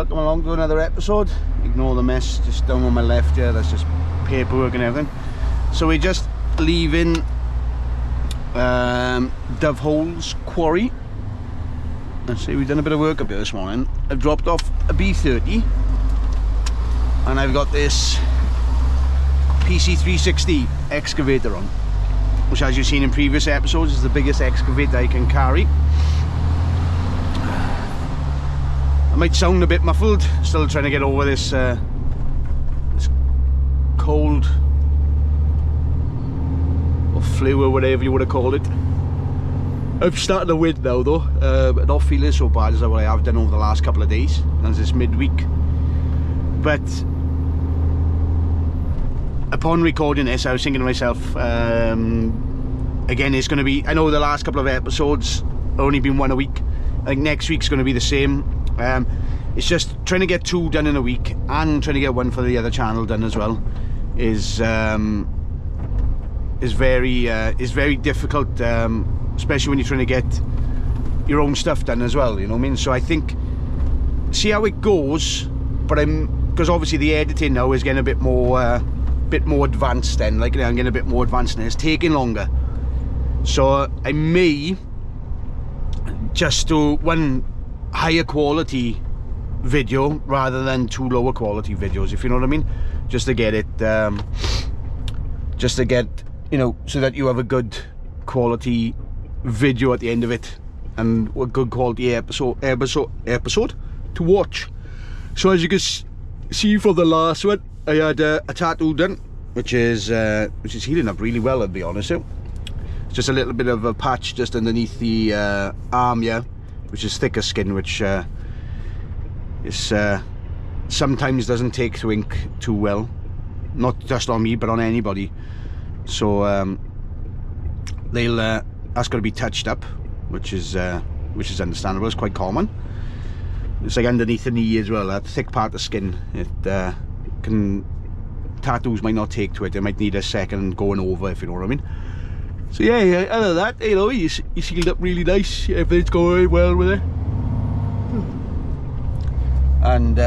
welcome along to another episode. Ignore the mess just down on my left here, that's just paperwork and everything. So we're just leaving Dovehole's quarry. Let's see, we've done a bit of work up here this morning. I've dropped off a B30 and I've got this PC360 excavator on, which, as you've seen in previous episodes, is the biggest excavator I can carry. I might sound a bit muffled, still trying to get over this this cold or flu or whatever you would have called it. I've started to win now though, not feeling so bad as what I have done over the last couple of days, as this midweek. But upon recording this, I was thinking to myself, again, it's going to be, I know the last couple of episodes only been one a week. I think next week's going to be the same. It's just trying to get 2 done in a week and trying to get 1 for the other channel done as well is very difficult, especially when you're trying to get your own stuff done as well, you know what I mean? So I think, see how it goes, but because obviously the editing now is getting a bit more advanced then, like, you know, I'm getting a bit more advanced and it's taking longer. So I may just do 1 higher quality video rather than 2 lower quality videos, if you know what I mean, just to get it you know, so that you have a good quality video at the end of it and a good quality episode to watch. So as you can see for the last one, I had a tattoo done, which is healing up really well, I'll be honest with you. It's just a little bit of a patch just underneath the arm here, which is thicker skin, which sometimes doesn't take to ink too well, not just on me but on anybody. So that's got to be touched up, which is understandable. It's quite common. It's like underneath the knee as well, that thick part of skin. Tattoos might not take to it. They might need a second going over, if you know what I mean. So yeah, other than that, you know, he's healed up really nice. Everything's going well with it. And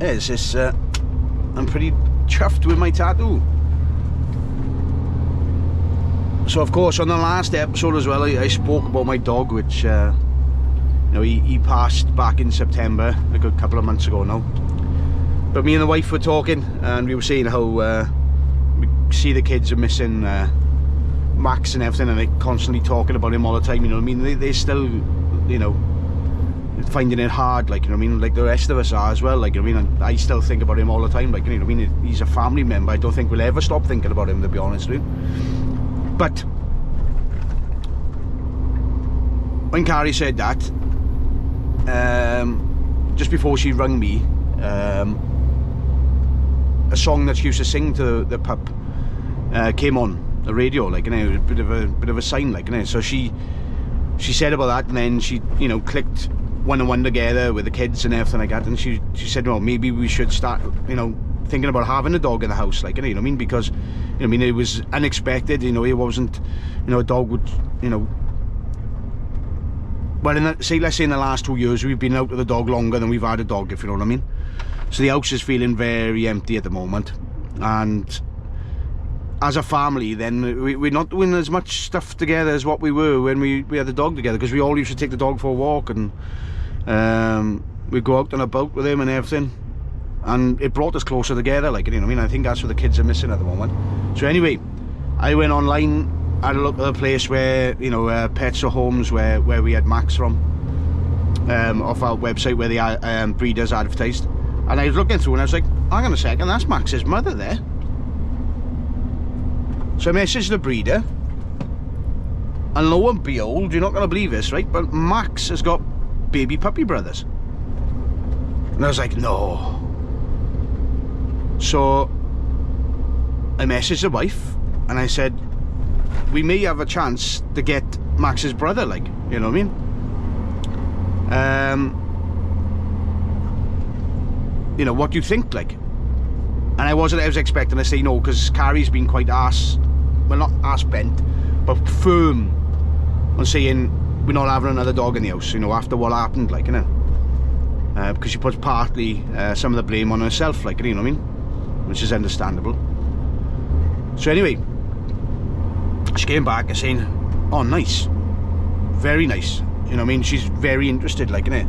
it's just, I'm pretty chuffed with my tattoo. So of course, on the last episode as well, I spoke about my dog, which you know, he passed back in September, a good couple of months ago now. But me and the wife were talking, and we were saying how we see the kids are missing Max and everything, and they're constantly talking about him all the time, you know what I mean? They still, you know, finding it hard, like, you know what I mean, like the rest of us are as well, like, you know what I mean? And I still think about him all the time, like, you know what I mean? He's a family member. I don't think we'll ever stop thinking about him, to be honest with you. But when Carrie said that, just before she rang me, a song that she used to sing to the pup came on the radio, like, you know, a bit of a sign, like, you know. So she said about that, and then she, you know, clicked 1 and 1 together with the kids and everything like that, and she said, well, maybe we should start, you know, thinking about having a dog in the house, like, you know what I mean? Because, you know, I mean, it was unexpected, you know, it wasn't, you know, a dog would, you know, well, let's say in the last 2 years we've been out with the dog longer than we've had a dog, if you know what I mean. So the house is feeling very empty at the moment, and as a family then we're not doing as much stuff together as what we were when we had the dog together, because we all used to take the dog for a walk, and we'd go out and about with him and everything, and it brought us closer together, like, you know what I mean? I think that's what the kids are missing at the moment. So anyway, I went online, had a look at the place where, you know, Pets or Homes, where we had Max from, off our website where the breeders advertised, and I was looking through and I was like, hang on a second, that's Max's mother there. So I messaged the breeder, and lo and behold, you're not going to believe this, right, but Max has got baby puppy brothers. And I was like, no. So I messaged the wife and I said, we may have a chance to get Max's brother, like, you know what I mean? You know, what do you think, like? And I was expecting to say no, because Carrie's been quite well, not ass bent, but firm on saying we're not having another dog in the house, you know, after what happened, like, you know. Because she puts partly some of the blame on herself, like, you know what I mean? Which is understandable. So anyway, she came back and saying, oh, nice. Very nice. You know what I mean? She's very interested, like, innit?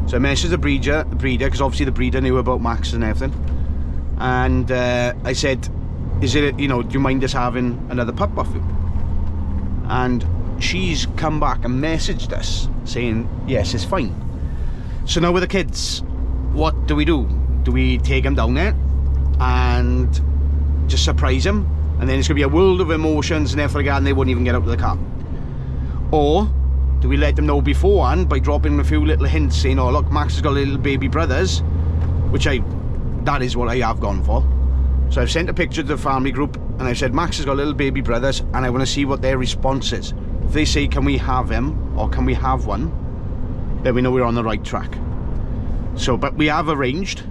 So I messaged the breeder, because obviously the breeder knew about Max and everything. And I said, is it, you know, do you mind us having another pup off you? And she's come back and messaged us saying, yes, it's fine. So now with the kids, what do? Do we take them down there and just surprise them? And then it's going to be a world of emotions and everything like that, and they wouldn't even get out of the car. Or do we let them know beforehand by dropping a few little hints saying, oh look, Max has got little baby brothers, which that is what I have gone for. So I've sent a picture to the family group and I said, Max has got little baby brothers and I want to see what their response is. If they say, can we have him, or can we have one, then we know we're on the right track. So, but we have arranged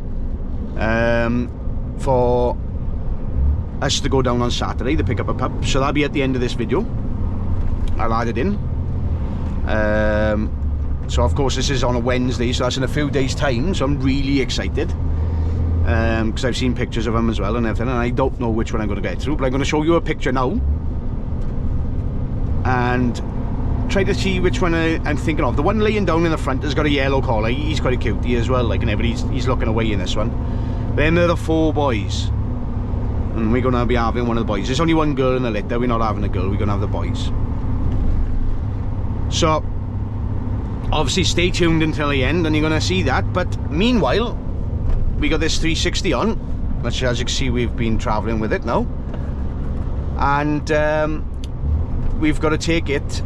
for us to go down on Saturday to pick up a pup. So that'll be at the end of this video. I'll add it in. So of course this is on a Wednesday, so that's in a few days time, so I'm really excited because I've seen pictures of them as well and everything, and I don't know which one I'm going to get through, but I'm going to show you a picture now and try to see which one I'm thinking of. The one laying down in the front has got a yellow collar. He's quite a cutie as well, like, but he's looking away in this one. Then there are the 4 boys, and we're going to be having one of the boys. There's only one girl in the litter, we're not having a girl, we're going to have the boys. So obviously stay tuned until the end and you're going to see that. But meanwhile, we got this 360 on, which as you can see we've been travelling with it now, and we've got to take it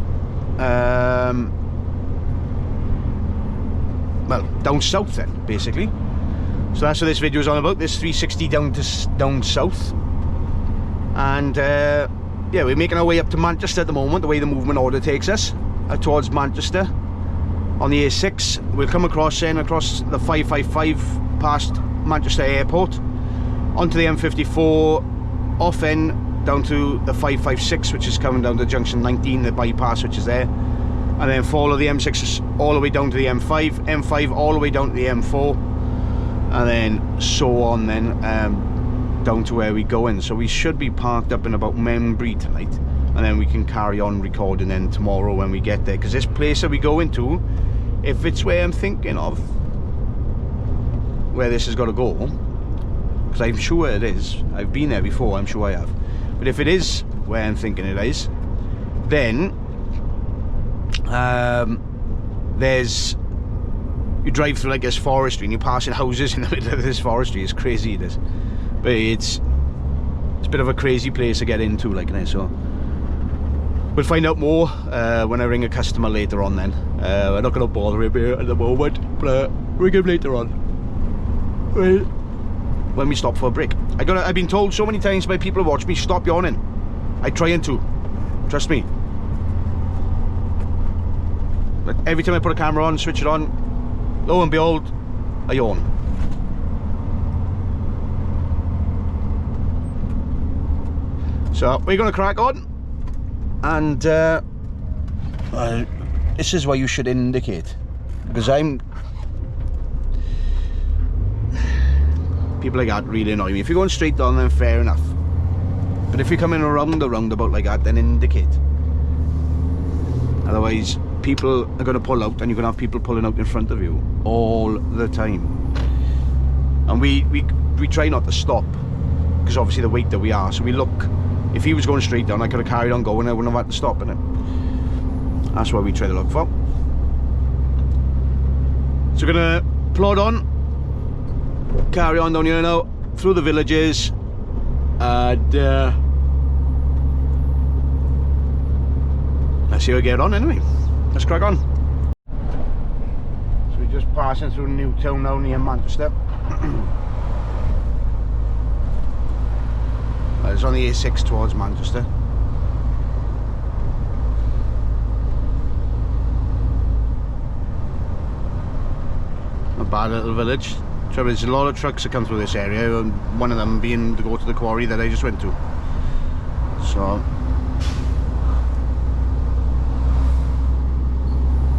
well, down south then, basically. So that's what this video is all about, this 360 down south. And yeah, we're making our way up to Manchester at the moment, the way the movement order takes us towards Manchester on the A6. We'll come across then, across the 555 past Manchester Airport, onto the M54, off then down to the 556, which is coming down to junction 19, the bypass which is there, and then follow the M6 all the way down to the M5, M5 all the way down to the M4, and then so on then down to where we go in. So we should be parked up in about Membury tonight, and then we can carry on recording then tomorrow when we get there, because this place that we go into, if it's where I'm thinking of, where this has got to go, because I'm sure it is, I've been there before, I'm sure I have, but if it is where I'm thinking it is, then there's, you drive through like this forestry and you're passing houses in the middle of this forestry. It's crazy, it is, but it's a bit of a crazy place to get into, like this. So we'll find out more when I ring a customer later on then. I'm not going to bother him here at the moment, but ring him later on when we stop for a break. I've been told so many times by people who watch me, stop yawning. I try to, trust me, but every time I put a camera on, switch it on, lo and behold, I yawn. So we're going to crack on, and this is why you should indicate, because people like that really annoy me. If you're going straight down, then fair enough, but if you're coming around the roundabout like that, then indicate. Otherwise people are going to pull out, and you're going to have people pulling out in front of you all the time. And we try not to stop, because obviously the weight that we are, so we look, if he was going straight down, I could have carried on going, I wouldn't have had to stop, innit? That's what we try to look for. So we're going to plod on, carry on down here now, through the villages, and let's see how we get on anyway. Let's crack on. So we're just passing through Newtown now near Manchester. It's on the A6 towards Manchester. A bad little village. There's a lot of trucks that come through this area, and one of them being to go to the quarry that I just went to. So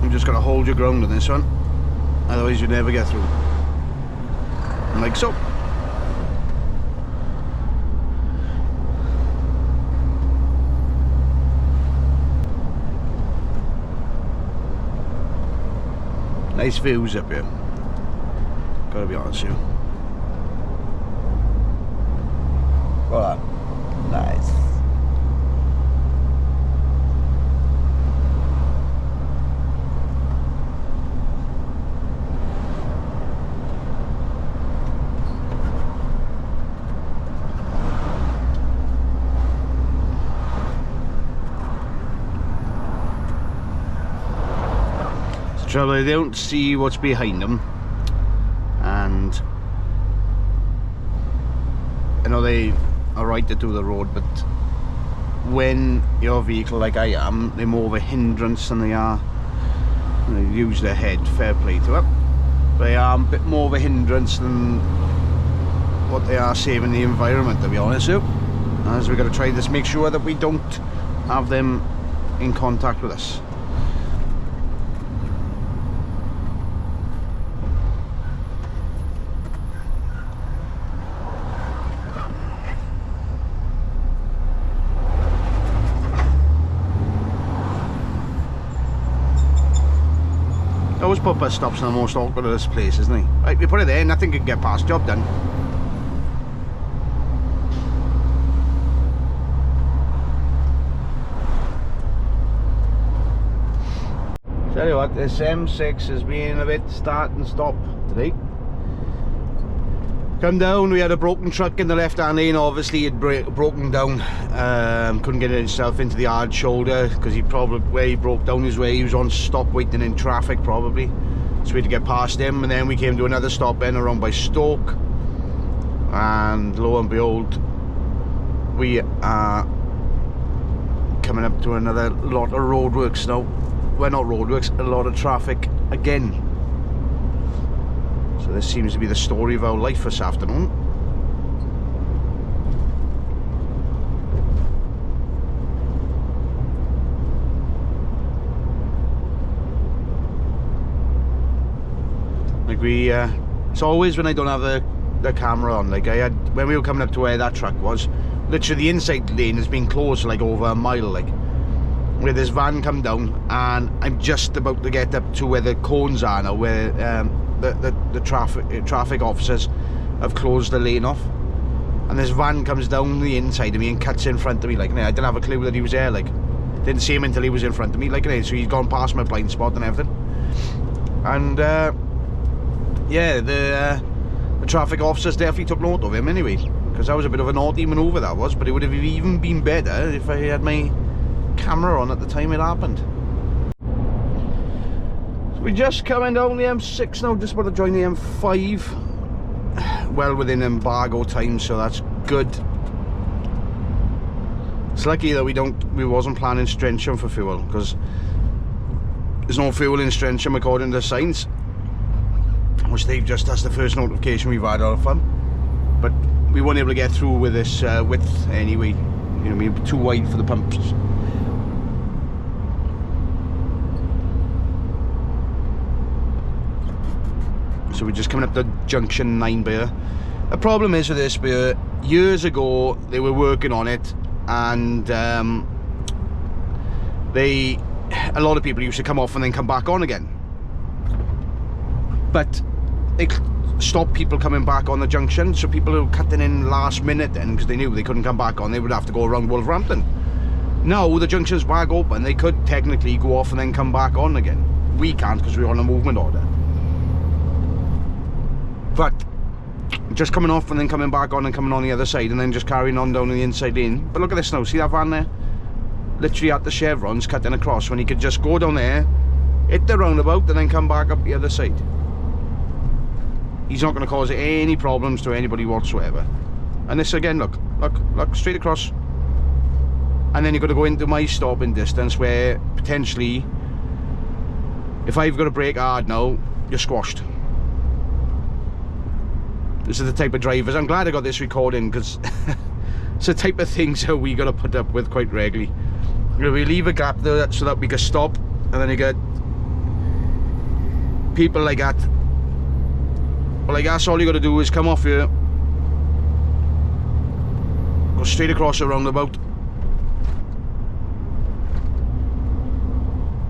You just got to hold your ground on this one, otherwise you never get through. Like so. Nice views up here, gotta be honest with you. Right, nice. So they don't see what's behind them, and I know they are right to do the road, but when your vehicle, like I am, they're more of a hindrance than they are. They use their head, fair play to it. They are a bit more of a hindrance than what they are saving the environment, to be honest with you. As we've got to try this, make sure that we don't have them in contact with us. Always put bus stops in the most awkward of this place, isn't he? Right, we put it there, nothing can get past, job done. Tell you what, this M6 has been a bit start and stop today. Come down, we had a broken truck in the left hand lane. Obviously it broken down, couldn't get himself into the hard shoulder, because he probably, where he broke down his way, he was on stop waiting in traffic probably, so we had to get past him. And then we came to another stop in around by Stoke, and lo and behold, we are coming up to another lot of roadworks now. Well, not roadworks, a lot of traffic again. So this seems to be the story of our life this afternoon. Like it's always when I don't have the camera on. Like I had, when we were coming up to where that truck was, literally the inside lane has been closed for like over a mile, like, where this van come down, and I'm just about to get up to where the cones are now, where the traffic officers have closed the lane off, and this van comes down the inside of me and cuts in front of me. Like, I didn't have a clue that he was there, like, didn't see him until he was in front of me, like, so he's gone past my blind spot and everything. And yeah, the traffic officers definitely took note of him anyway, because that was a bit of a naughty manoeuvre, that was. But it would have even been better if I had my camera on at the time it happened. So we're just coming down the M6 now, just about to join the M5, well within embargo time, so that's good. It's lucky that we wasn't planning Strensham for fuel, because there's no fuel in Strensham according to the signs, which that's the first notification we've had of them. But we weren't able to get through with this width anyway, you know, we were too wide for the pumps. So we're just coming up to junction 9 beer. The problem is with this beer, years ago they were working on it, and a lot of people used to come off and then come back on again. But they stopped people coming back on the junction, so people who were cutting in last minute then, because they knew they couldn't come back on, they would have to go around Wolverhampton. Now the junction's back open, they could technically go off and then come back on again. We can't, because we're on a movement order. But just coming off and then coming back on and coming on the other side, and then just carrying on down the inside lane. But look at this now, see that van there? Literally at the chevrons cutting across, when he could just go down there, hit the roundabout, and then come back up the other side. He's not going to cause any problems to anybody whatsoever. And this again, look, straight across. And then you've got to go into my stopping distance, where potentially, if I've got to brake hard now, you're squashed. This is the type of drivers. I'm glad I got this recording, because it's the type of things that we got to put up with quite regularly. We leave a gap there so that we can stop, and then you get people like that, well, like that's all you got to do is come off here, go straight across the roundabout,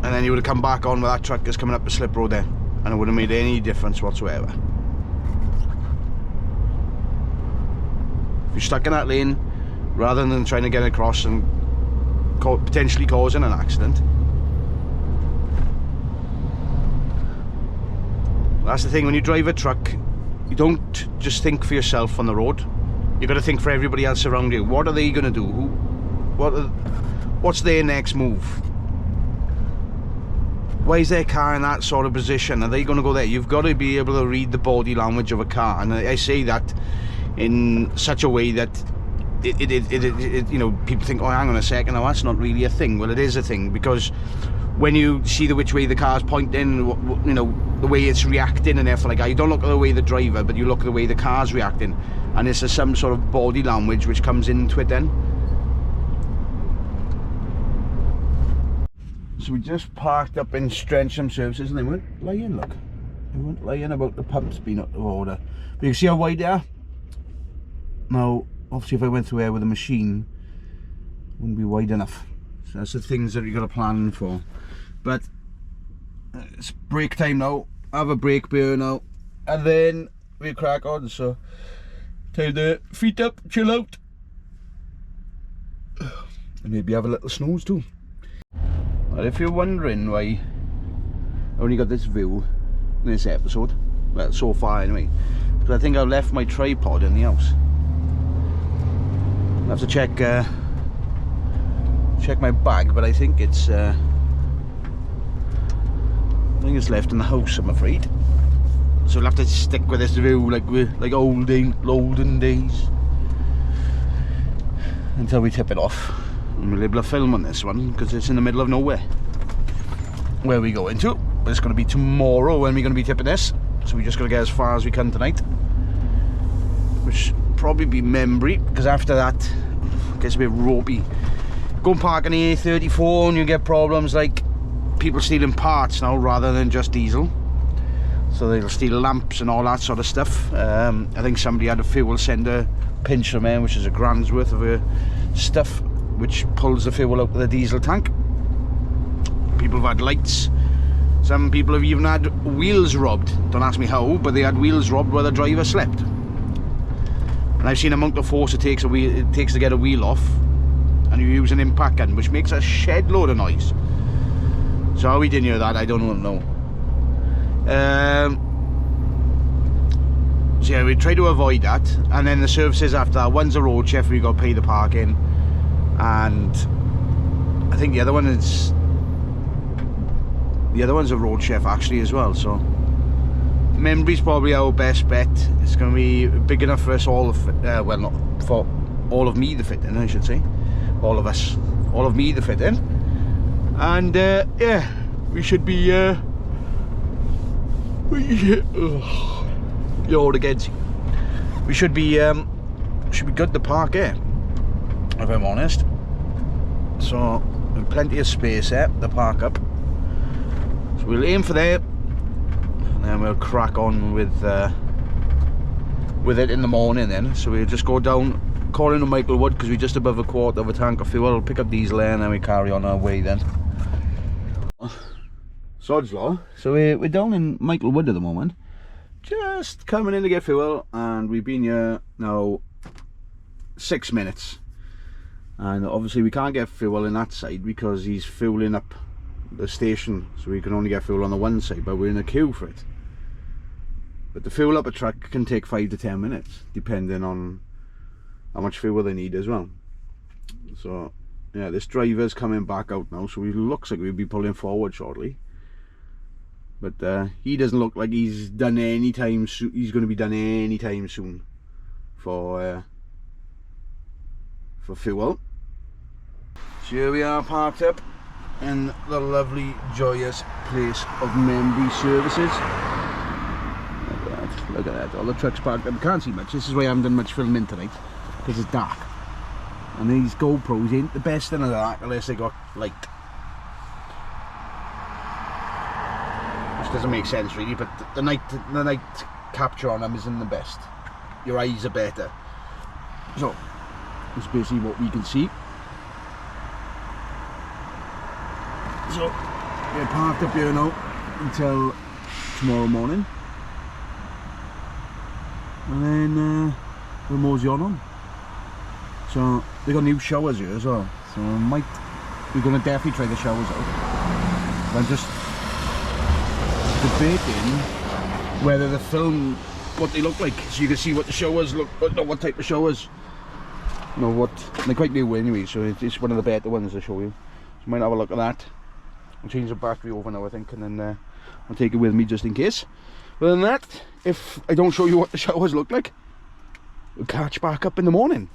and then you would have come back on with that truck that's coming up the slip road there, and it wouldn't have made any difference whatsoever. If you're stuck in that lane, rather than trying to get across and potentially causing an accident, that's the thing, when you drive a truck, you don't just think for yourself on the road, you got to think for everybody else around you. What are they going to do? What's their next move? Why is their car in that sort of position? Are they going to go there? You've got to be able to read the body language of a car, and I say that in such a way that it you know, people think, oh, hang on a second, now that's not really a thing. Well, it is a thing, because when you see which way the car's pointing, you know, the way it's reacting and everything like that, you don't look at the way the driver, but you look at the way the car's reacting, and it's some sort of body language which comes into it then. So we just parked up in Strensham Services, and they weren't lying, look. They weren't lying about the pumps being out of order. But you can see how wide they are. Now, obviously if I went through here with a machine, it wouldn't be wide enough. So that's the things that you got to plan for. But it's break time now. Have a break beer now, and then we crack on. So time to feet up, chill out, and maybe have a little snooze too. Well, if you're wondering why I only got this view in this episode, well, so far anyway, because I think I left my tripod in the house. I'll have to check my bag, but I think it's left in the house, I'm afraid. So we'll have to stick with this view like olden days until we tip it off, and we'll be able to film on this one because it's in the middle of nowhere. Where are we going to? But it's going to be tomorrow when we're going to be tipping this, so we just got to get as far as we can tonight, which probably be Membry, because after that it gets a bit ropey. Go and park on the A34 and you get problems like people stealing parts now rather than just diesel, so they'll steal lamps and all that sort of stuff. I think somebody had a fuel sender pinch from there, which is £1,000 worth of stuff which pulls the fuel out of the diesel tank. People have had lights, some people have even had wheels robbed. Don't ask me how, but they had wheels robbed while the driver slept. And I've seen the amount of force it takes to get a wheel off, and you use an impact gun, which makes a shed load of noise. So how we didn't hear that, I don't know. So yeah, we try to avoid that, and then the services after that. One's a road chef, we got to pay the parking, and I think the other one's a road chef actually as well. So Membry's probably our best bet. It's going to be big enough for us all, well, not for all of me to fit in, I should say. All of us, all of me to fit in. And yeah, we should be we should be good to park here, if I'm honest. So plenty of space there to park up, so we'll aim for there, and then we'll crack on with it in the morning then. So we'll just go down calling to Michaelwood, because we're just above a quarter of a tank of fuel, pick up diesel there, and then we carry on our way then. Sod's law. So we're down in Michaelwood at the moment, just coming in to get fuel, and we've been here now 6 minutes, and obviously we can't get fuel in that side because he's fueling up the station, so we can only get fuel on the one side, but we're in a queue for it. But to fuel up a truck can take 5 to 10 minutes depending on how much fuel they need as well. So yeah, this driver's coming back out now, so it looks like we'll be pulling forward shortly. But he doesn't look like he's done any time soon. He's going to be done any time soon for fuel. So here we are parked up in the lovely, joyous place of Membry Services. Look at that, all the trucks parked up. Can't see much. This is why I haven't done much filming tonight, because it's dark. And these GoPros ain't the best in the dark unless they got light. Just doesn't make sense really, but the night capture on them isn't the best. Your eyes are better. So that's basically what we can see. So we're parked up here now until tomorrow morning, and then we'll mosey on. So they got new showers here as well, so we're going to definitely try the showers out. I'm just debating whether the film what they look like, so you can see what the showers look, what type of showers. No, what they're quite new anyway, so it's one of the better ones to show you. So might have a look at that. I'll change the battery over now, I think, and then I'll take it with me just in case. Other than that, if I don't show you what the showers look like, we'll catch back up in the morning.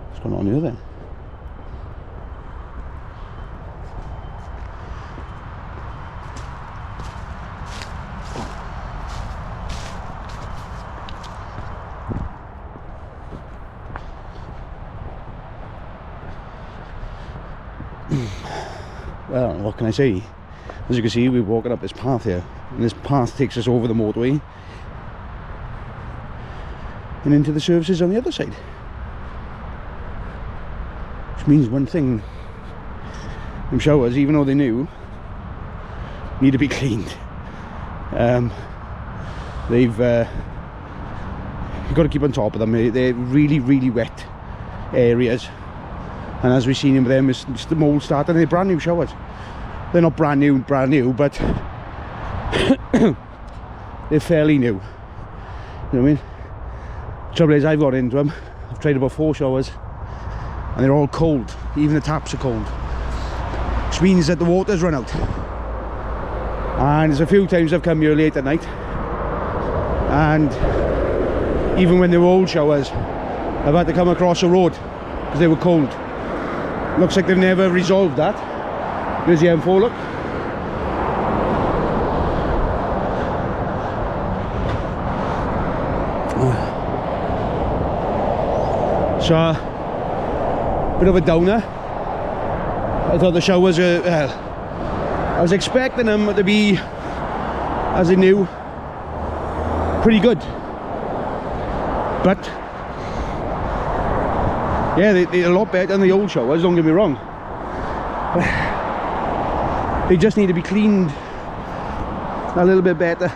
What's going on here then? Well, what can I say? As you can see, we're walking up this path here, and this path takes us over the motorway and into the services on the other side, which means one thing: them showers, even though they're new, need to be cleaned. You've got to keep on top of them. They're really wet areas, and as we've seen in with them, it's the mold starting. They're brand new showers. They're not brand new, but they're fairly new. You know what I mean? Trouble is, I've got into them. I've tried about 4 showers, and they're all cold. Even the taps are cold, which means that the water's run out. And there's a few times I've come here late at night, and even when they were old showers, I've had to come across a road because they were cold. Looks like they've never resolved that. There's the M4, look. So, bit of a downer. I thought the showers were, I was expecting them to be, as they knew, pretty good. But yeah, they're a lot better than the old showers, don't get me wrong. They just need to be cleaned a little bit better.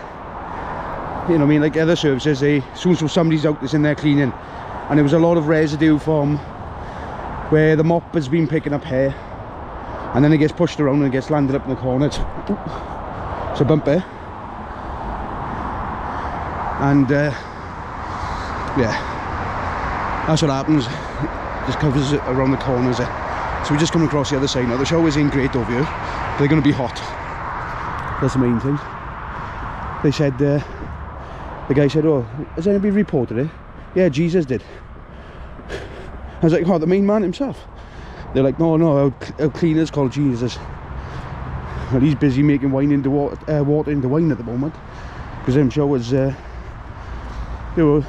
You know what I mean? Like other services, as soon as somebody's out that's in there cleaning, and there was a lot of residue from where the mop has been picking up hair, and then it gets pushed around and it gets landed up in the corner. It's a bump there. And yeah, that's what happens. Just covers it around the corners there. So we're just coming across the other side now. The showers ain't great over here. They're going to be hot. That's the main thing. They said, the guy said, "Oh, has anybody reported it?" "Yeah, Jesus did." I was like, "Oh, the main man himself?" They're like, no, our cleaner's called Jesus. Well, he's busy making wine into water into wine at the moment, because them showers, they were,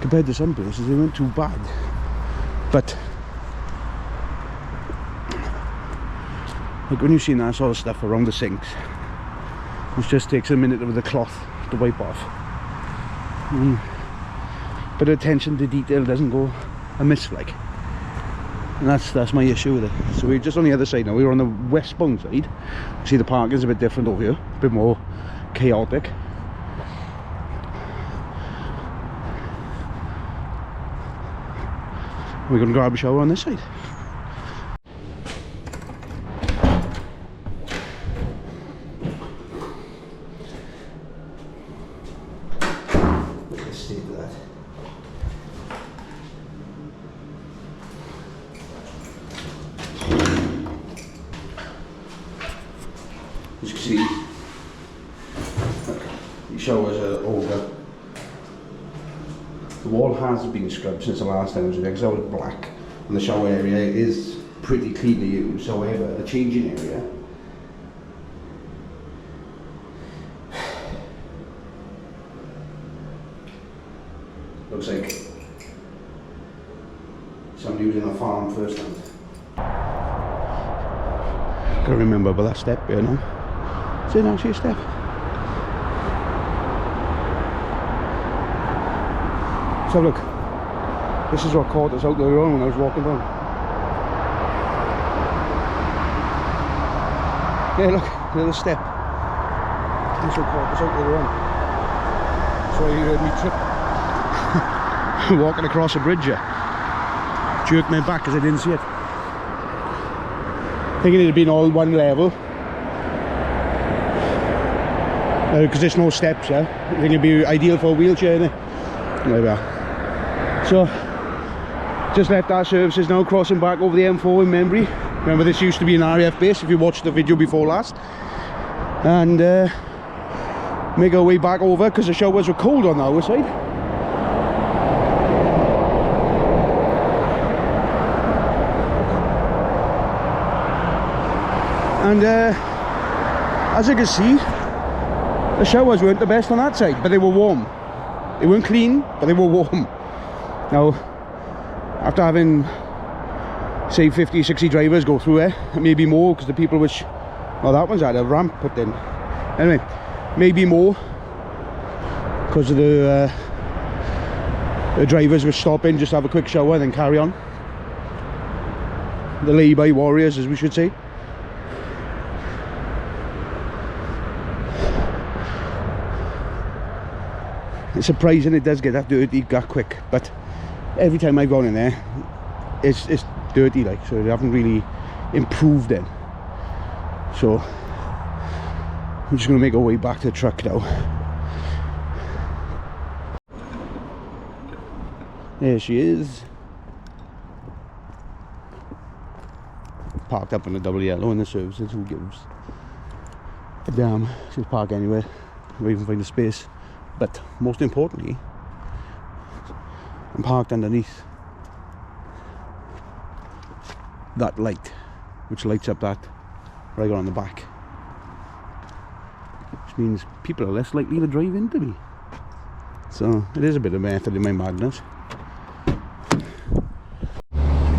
compared to some places, they weren't too bad. But Like when you've seen that sort of stuff around the sinks, it just takes a minute with the cloth to wipe off. But attention to detail doesn't go amiss, like. And that's my issue with it. So we're just on the other side now. We're on the westbound side. See, the parking's a bit different over here, a bit more chaotic. We're going to grab a shower on this side. Let's see that. As you can see, look, the showers are over. The wall has been scrubbed since the last time I was there because that was black, and the shower area is pretty cleanly used. However, the changing area looks like somebody was in a farm first hand. Gotta remember about that step here now. Is it actually a step? So look, this is what caught us out there when I was walking down. Yeah, look, little step. That's what caught us out there on. So you heard me trip. Walking across a bridge here. Jerked me back because I didn't see it. Thinking it had been all one level. Because there's no steps here. I think it'd be ideal for a wheelchair, innit? There we are. So, just left our services now, crossing back over the M4 in Membry. Remember, this used to be an RAF base if you watched the video before last. And make our way back over because the showers were cold on our side. And as you can see, the showers weren't the best on that side, but they were warm. They weren't clean, but they were warm. Now, after having, say, 50, 60 drivers go through it, maybe more, because the people which, well, that one's had a ramp put in. Anyway, maybe more, because of the drivers would stop in, just have a quick shower, then carry on. The lay-by warriors, as we should say. It's surprising it does get that dirty that quick, but every time I've gone in there, it's dirty, like, so they haven't really improved then. So I'm just going to make our way back to the truck now. There she is, parked up in a double yellow in the services. Who gives a damn? She'll park anywhere, or even find a space. But most importantly, I'm parked underneath that light, which lights up that right on the back, which means people are less likely to drive into me. So it is a bit of method in my madness.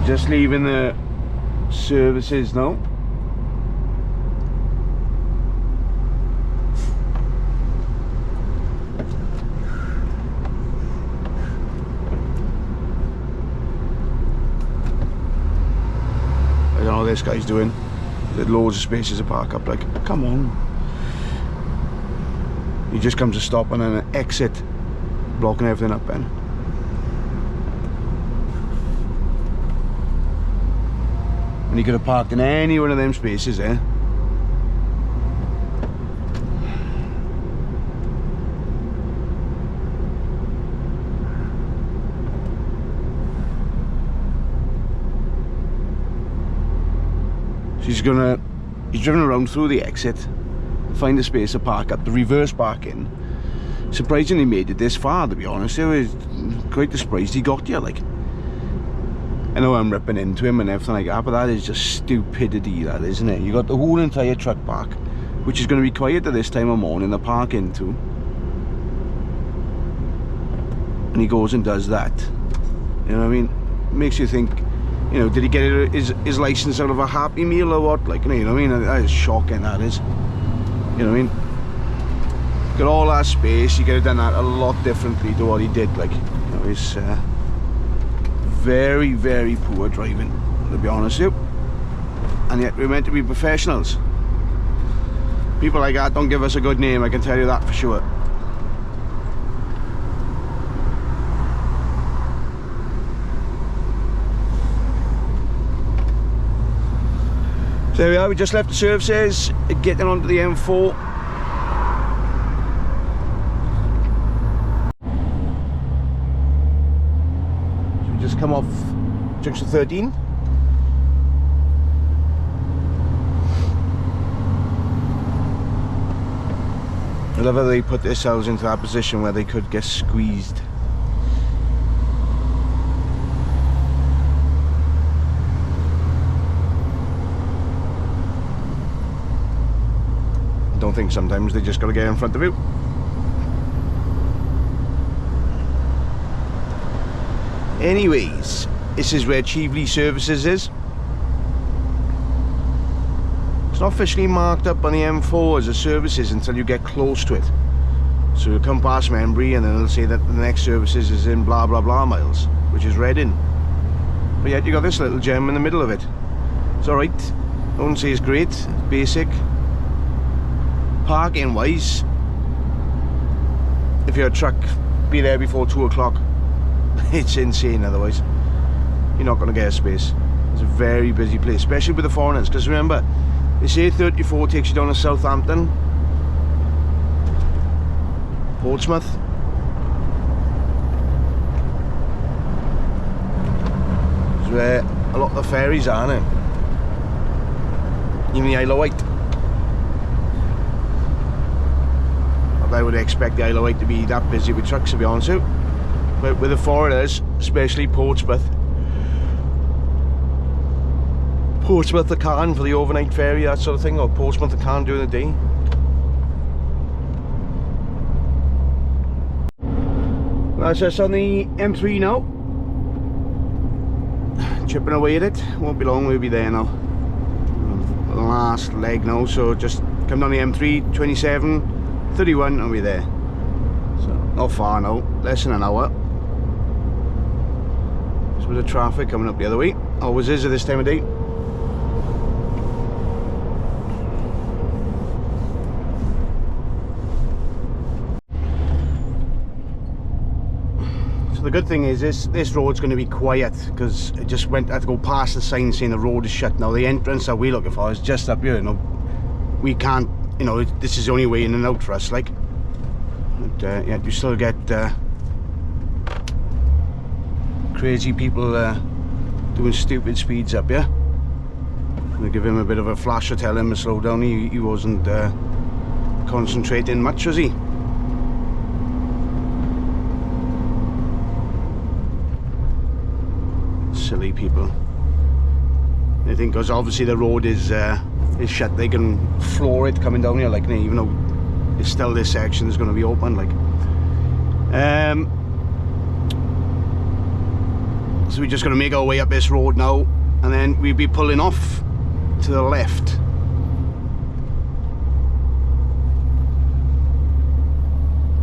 Just leaving the services now. I don't know what this guy's doing. There's loads of spaces to park up, like, come on. He just comes to stop and then an exit, blocking everything up then. And he could have parked in any one of them spaces there. He's driven around through the exit, find a space to park up, the reverse parking. Surprisingly made it this far, to be honest. I was quite surprised he got here, like. I know I'm ripping into him and everything like that, but that is just stupidity, that, isn't it? You got the whole entire truck park, which is going to be quiet at this time of morning, to park into. And he goes and does that. You know what I mean? Makes you think, You know, did he get his license out of a Happy Meal or what? Like, you know what I mean? That is shocking, that is. You know what I mean? Got all that space, he could have done that a lot differently to what he did. Like, you know, it's very, very poor driving, to be honest with you. And yet we're meant to be professionals. People like that don't give us a good name, I can tell you that for sure. So there we are, we just left the services, getting onto the M4. So we just come off junction 13. I love how they put themselves into that position where they could get squeezed. Don't think sometimes they just got to get in front of you. Anyways, this is where Cheveley Services is. It's not officially marked up on the M4 as a services until you get close to it. So you'll come past Membry and then it'll say that the next services is in blah blah blah miles, which is Reading. But yet you got this little gem in the middle of it. It's alright. I wouldn't say it's great, it's basic. Parking wise, if you're a truck, be there before 2 o'clock. It's insane otherwise. You're not going to get a space. It's a very busy place, especially with the foreigners, because remember, they say 34 takes you down to Southampton, Portsmouth. It's where a lot of the ferries are, aren't they? Even the Isle of Wight. I would expect the Isle of Wight to be that busy with trucks, to be honest with you. But with the foreigners, especially Portsmouth, they can for the overnight ferry, that sort of thing, or Portsmouth they can during the day. That's us on the M3 now. Chipping away at it. Won't be long, we'll be there now. The last leg now, so just come down the M3, 27. 31 and we're there, so not far now, less than an hour. There's a bit of traffic coming up the other way, always is at this time of day. So the good thing is this road's going to be quiet because it just I had to go past the sign saying the road is shut now. The entrance that we're looking for is just up here. You know, we can't, you know, this is the only way in and out for us, like. But yeah, you still get crazy people doing stupid speeds up here. We give him a bit of a flash to tell him to slow down. He wasn't concentrating much, was he? Silly people. They think because obviously the road is shut, they can floor it coming down here, like, even though it's still this section is going to be open, like. So we're just going to make our way up this road now, and then we'll be pulling off to the left.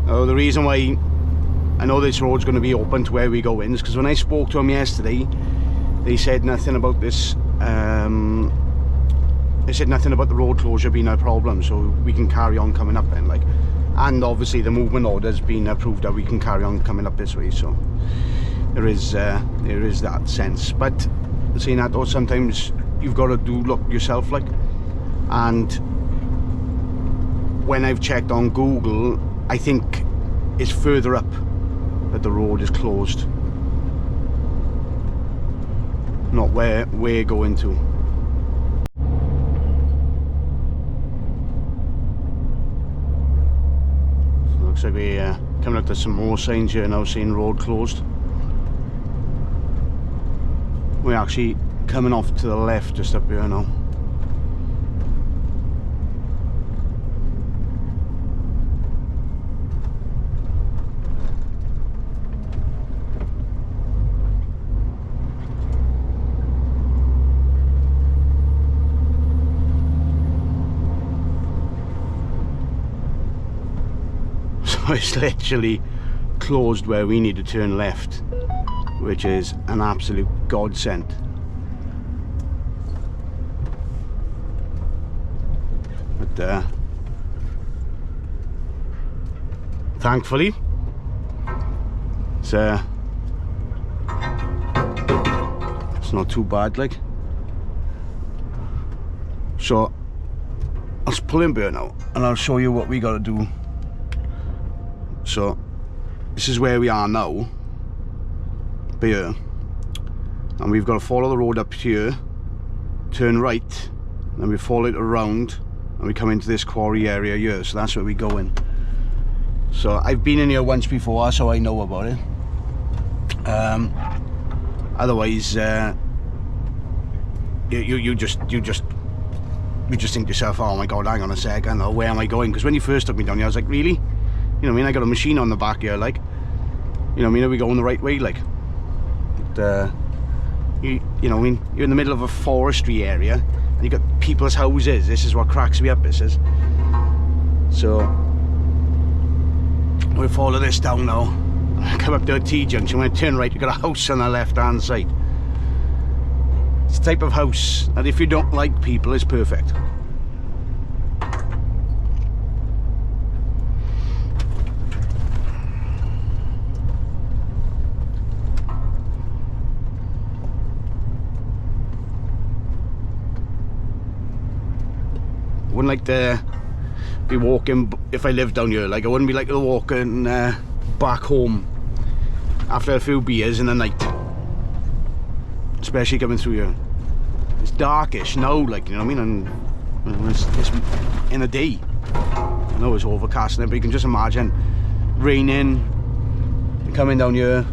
Oh, the reason why I know this road's going to be open to where we go in is because when I spoke to them yesterday, they said nothing about this. They said nothing about the road closure being a problem, so we can carry on coming up then, like. And obviously the movement order's been approved that we can carry on coming up this way, so there is that sense. But saying that though, sometimes you've got to look yourself, like. And when I've checked on Google, I think it's further up that the road is closed, not where we're going to. So looks like we're coming up to some more signs here now saying road closed. We're actually coming off to the left just up here now. So it's literally closed where we need to turn left, which is an absolute godsend. But thankfully it's not too bad, like. So I'll pull in Burn now and I'll show you what we got to do. So this is where we are now, here, and we've got to follow the road up here, turn right, and we follow it around and we come into this quarry area here. So that's where we go in. So I've been in here once before, so I know about it. Otherwise you just think to yourself, oh my god, hang on a second, or where am I going? Because when you first took me down here, I was like, really? You know what I mean? I got a machine on the back here, like, you know what I mean? Are we going the right way, like? But, you know what I mean? You're in the middle of a forestry area and you got people's houses. This is what cracks me up, this is. So we'll follow this down now. Come up to a T-junction, when I turn right, you've got a house on the left hand side. It's the type of house that if you don't like people, is perfect. I wouldn't like to be walking, if I lived down here, like I wouldn't be like to walking back home after a few beers in the night, especially coming through here. It's darkish now, like, you know what I mean, and it's in the day. I know it's overcast now, but you can just imagine raining and coming down here.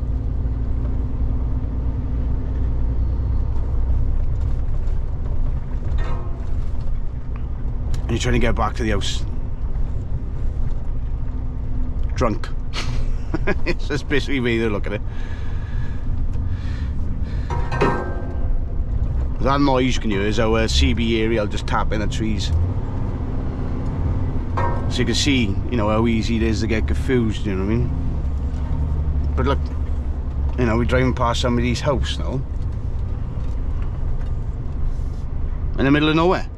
And you're trying to get back to the house drunk. It's just basically the way they look at it. That noise you can hear is our CB aerial just tapping the trees. So you can see, you know, how easy it is to get confused, you know what I mean? But look, you know, we're driving past somebody's house now, in the middle of nowhere.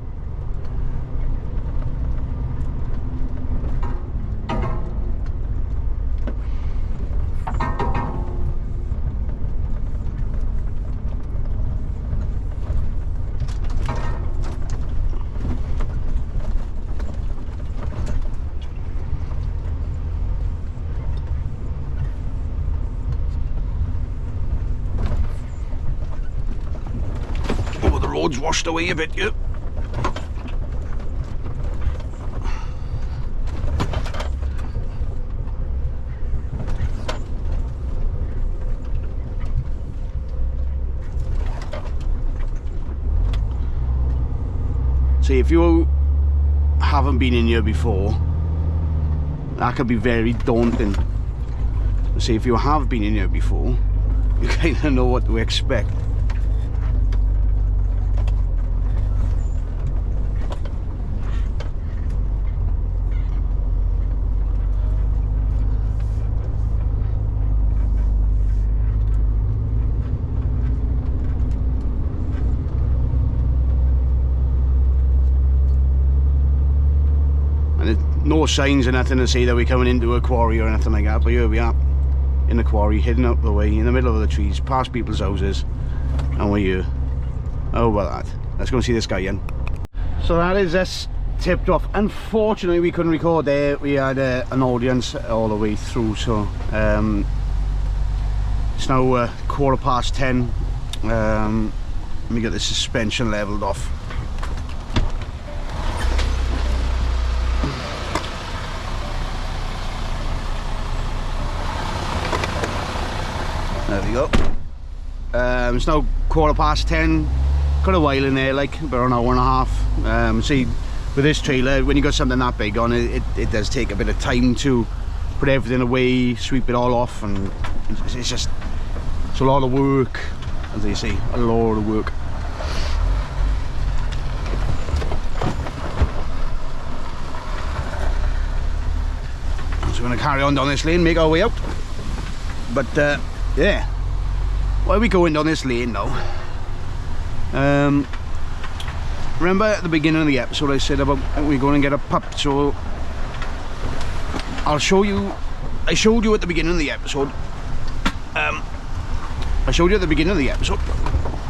Road's washed away a bit, yeah. See, if you haven't been in here before, that could be very daunting. See, if you have been in here before, you kind of know what to expect. No signs or nothing to say that we're coming into a quarry or anything like that, but here we are in the quarry, hidden out the way in the middle of the trees, past people's houses, and we're here. Oh, well, that. Let's go and see this guy in. So that is us tipped off. Unfortunately, we couldn't record there. We had an audience all the way through, so it's now 10:15. Let me get the suspension leveled off. There we go. It's now 10:15. Got a while in there, like about an hour and a half. See, with this trailer, when you got something that big on it, it does take a bit of time to put everything away, sweep it all off, and it's a lot of work, as they say, a lot of work. So we're going to carry on down this lane, make our way out. But yeah, why are we going down this lane now? Remember at the beginning of the episode I said about we're going to get a pup, so I'll show you. I showed you at the beginning of the episode.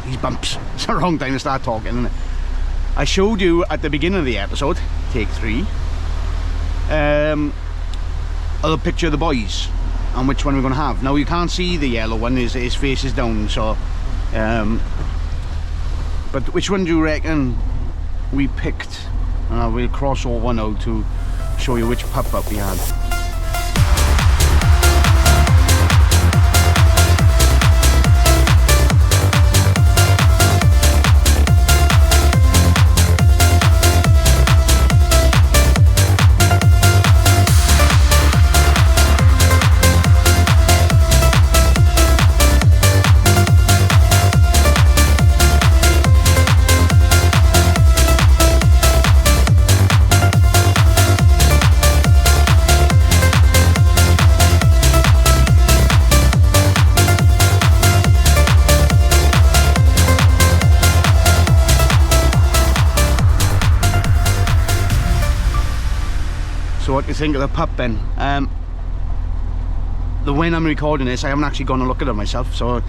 These bumps. It's the wrong time to start talking, isn't it? I showed you at the beginning of the episode, take 3, a picture of the boys and which one we're going to have. Now you can't see the yellow one, his face is down, so but which one do you reckon we picked? We'll cross over now to show you which pup up we had. So what do you think of the pup then? When I'm recording this, I haven't actually gone and looked at it myself, so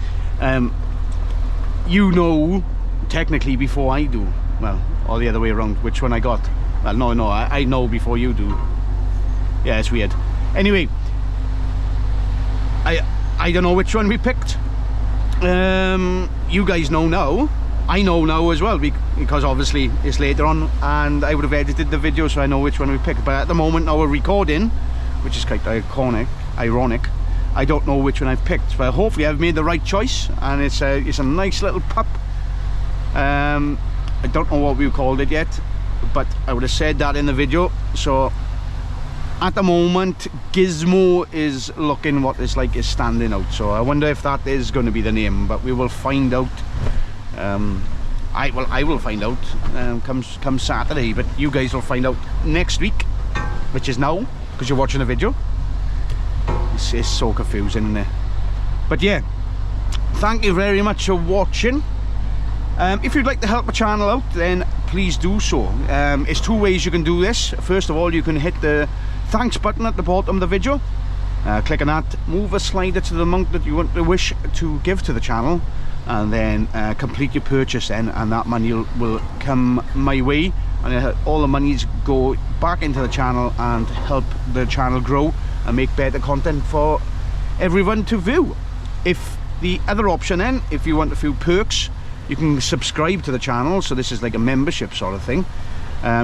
you know technically before I do, well, or the other way around, which one I got. Well, no, I know before you do. Yeah, it's weird. Anyway, I don't know which one we picked. You guys know now. I know now as well, because obviously it's later on and I would have edited the video, so I know which one we picked. But at the moment now we're recording, which is quite ironic, I don't know which one I've picked. But hopefully I've made the right choice, and it's a nice little pup. I don't know what we called it yet, but I would have said that in the video. So at the moment Gizmo is looking what it's like is standing out, so I wonder if that is going to be the name, but we will find out. I will find out come Saturday, but you guys will find out next week, which is now, because you're watching a video. It's so confusing, isn't it? But yeah, thank you very much for watching. If you'd like to help the channel out, then please do so. It's 2 ways you can do this. First of all, you can hit the thanks button at the bottom of the video. Click on that, move a slider to the amount that you wish to give to the channel, and then complete your purchase then, and that money will come my way, and all the monies go back into the channel and help the channel grow and make better content for everyone to view. If the other option then, if you want a few perks, you can subscribe to the channel, so this is like a membership sort of thing.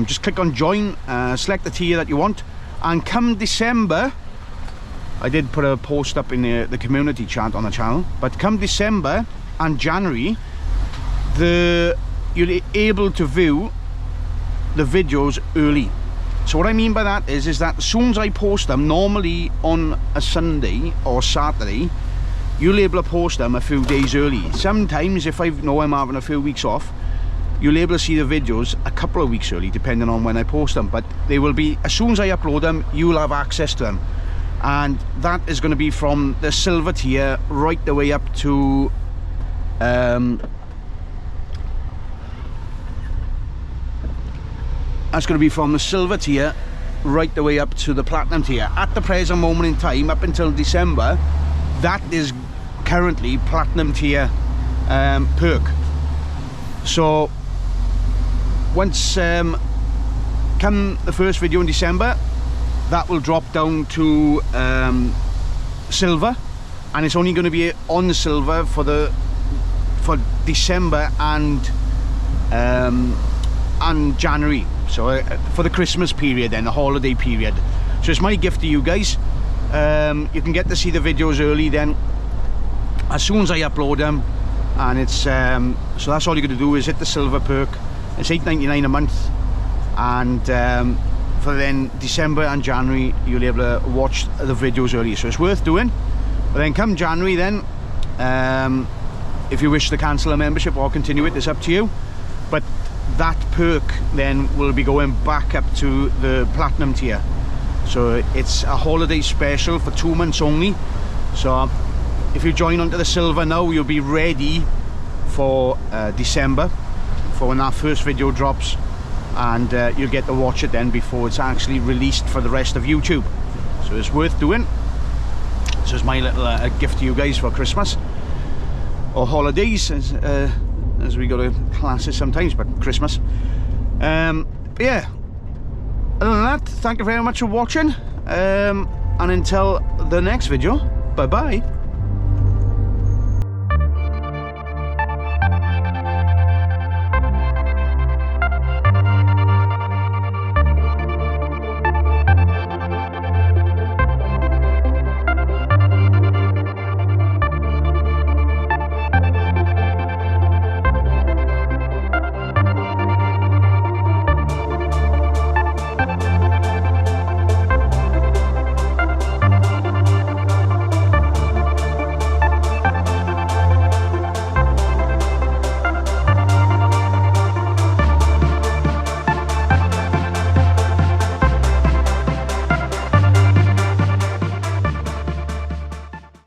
Just click on join, select the tier that you want, and come December, I did put a post up in the community chat on the channel, but come December and January, you're able to view the videos early. So what I mean by that is that as soon as I post them, normally on a Sunday or Saturday, you'll be able to post them a few days early. Sometimes if I know I'm having a few weeks off, you'll be able to see the videos a couple of weeks early, depending on when I post them, but they will be, as soon as I upload them, you'll have access to them. And that is going to be from the silver tier right the way up to that's going to be from the silver tier right the way up to the platinum tier. At the present moment in time, up until December, that is currently platinum tier perk. So once come the first video in December, that will drop down to silver, and it's only going to be on the silver for December and January, so for the Christmas period and the holiday period. So it's my gift to you guys. You can get to see the videos early then, as soon as I upload them, and it's so that's all you're going to do is hit the silver perk. It's $8.99 a month, and for then December and January you'll be able to watch the videos early, so it's worth doing. But then come January then, if you wish to cancel a membership or continue it, it's up to you, but that perk then will be going back up to the platinum tier. So it's a holiday special for 2 months only. So if you join onto the silver now, you'll be ready for December, for when that first video drops, and you'll get to watch it then before it's actually released for the rest of YouTube. So it's worth doing. So it's my little gift to you guys for Christmas or holidays, as we go to classes sometimes, but Christmas. But yeah, other than that, thank you very much for watching, and until the next video, bye bye.